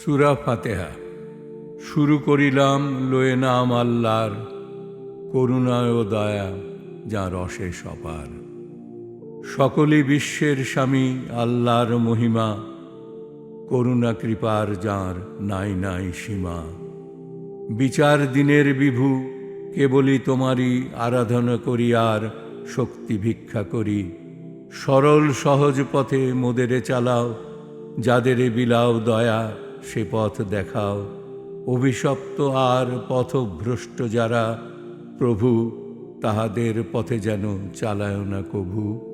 সূরা ফাতিহা। শুরু করিলাম লয়ে নাম আল্লাহর, করুণা ও দয়া যার অশেষ অপার। সকলই বিশ্বের স্বামী আল্লাহর মহিমা, করুণা কৃপার যার নাই নাই সীমা। বিচার দিনের বিভু কেবলই তোমারই আরাধনা করি, আর শক্তি ভিক্ষা করি। সরল সহজ পথে মোদেরে চালাও, যাদেরে বিলাও দয়া সে পথ দেখাও। অভিশপ্ত আর পথভ্রষ্ট যারা, প্রভু তাহাদের পথে যেন চালায় না কভু।